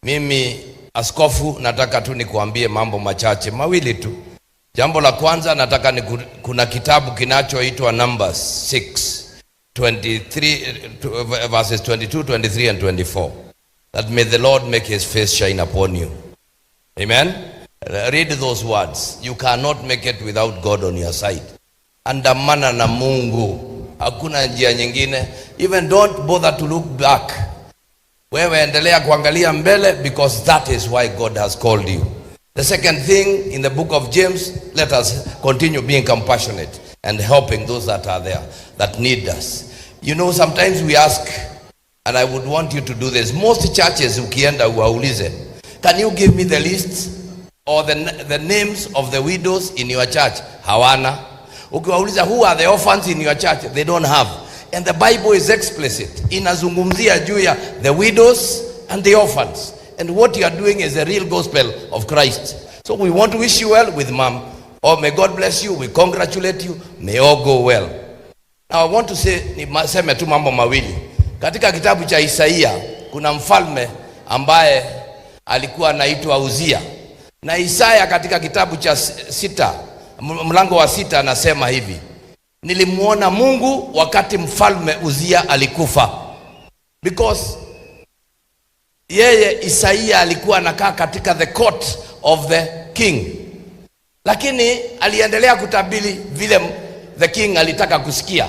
Mimi askofu, nataka tu nikuambie mambo machache mawili tu. Jambo la kwanza, nataka kuna kitabu kinachoitwa Numbers 6:23 verses 22, 23 and 24. That may the Lord make his face shine upon you. Amen. Read those words. You cannot make it without God on your side. Andamana na Mungu, hakuna njia nyingine. Even don't bother to look back. Wewe endelea kuangalia mbele, because that is why God has called you. The second thing, in the book of James, let us continue being compassionate and helping those that are there, that need us. You know, sometimes we ask, and I would want you to do this. Most churches, ukienda uwaulize, can you give me the list or the names of the widows in your church? Hawana. Ukiwauliza, who are the orphans in your church? They don't have. And the Bible is explicit. Inazungumzia juu ya the widows and the orphans. And what you are doing is the real gospel of Christ. So we want to wish you well with mom. Oh, may God bless you. We congratulate you. May all go well. Now I want to say, niseme tu mambo mawili. Katika kitabu cha Isaia, kuna mfalme ambaye alikuwa anaitwa Uzia. Na Isaya katika kitabu cha 6, mlango wa 6, anasema hivi: nilimuona Mungu wakati mfalme Uzia alikufa. Because yeye Isaia alikuwa anakaa katika the court of the king, lakini aliendelea kutabiri vile the king alitaka kusikia.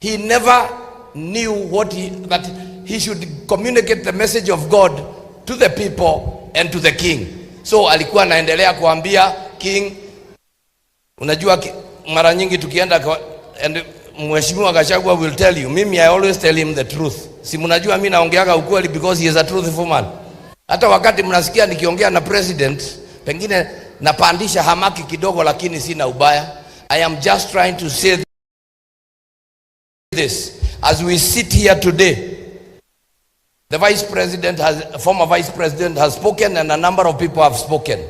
He never knew that he should communicate the message of God to the people and to the king. So alikuwa anaendelea kuambia king. Unajua mara nyingi tukienda and Mheshimiwa Gachagua will tell you, mimi I always tell him the truth. Si mnajua mimi naongeaga ukweli because he is a truthful man. Hata wakati mnasikia nikiongea na president, pengine napandisha hamaki kidogo, lakini sina ubaya. I am just trying to say this. As we sit here today, the former vice president has spoken, and a number of people have spoken,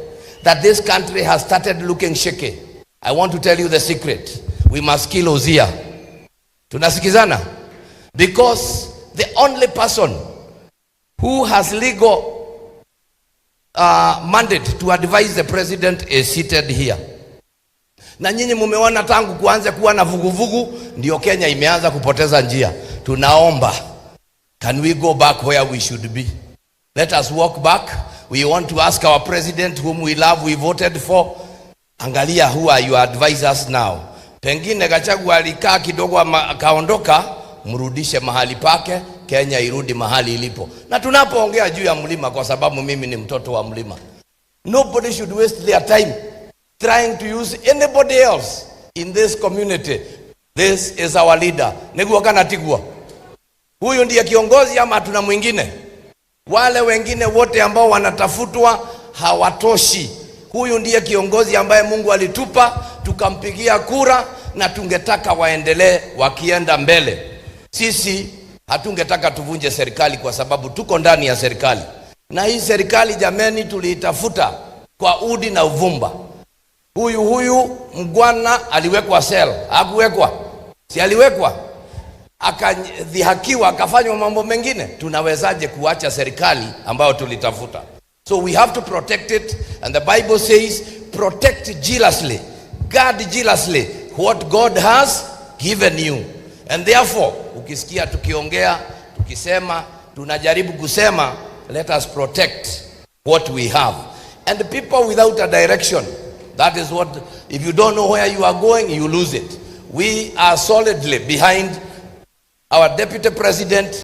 that this country has started looking shaky. I want to tell you the secret. We must kill Uzia. Tunasikizana? Because the only person who has legal mandate to advise the president is seated here. Na nyinyi mumeona tangu kuanza kuwa na vuguvugu, ndio Kenya imeanza kupoteza njia. Tunaomba, can we go back where we should be? Let us walk back. We want to ask our president, whom we love, we voted for. Angalia, who are your advisors now? Pengine Gachagua alikaa kidogo akaondoka, mrudishe mahali pake, Kenya irudi mahali ilipo. Na tunapoongea juu ya mlima, kwa sababu mimi ni mtoto wa mlima, nobody should waste their time trying to use anybody else in this community. This is our leader. Negua kana tigua. Huyu ndiye kiongozi ama tuna mwingine? Wale wengine wote ambao wanatafutwa hawatoshi. Huyu ndiye kiongozi ambaye Mungu alitupa, tukampigia kura, na tungetaka waendelee wakienda mbele. Sisi hatungetaka tuvunje serikali, kwa sababu tuko ndani ya serikali. Na hii serikali jameni, tuliitafuta kwa udi na uvumba. Huyu mgwana aliwekwa sel, hakuwekwa? Si aliwekwa, akadhihakiwa, akafanywa mambo mengine. Tunawezaje kuacha serikali ambayo tulitafuta? So we have to protect it, and the Bible says, protect jealously, guard jealously what God has given you. And therefore, ukisikia tukiongea, tukisema, tunajaribu kusema, let us protect what we have. And the people without a direction, that is what, if you don't know where you are going, you lose it. We are solidly behind our deputy president.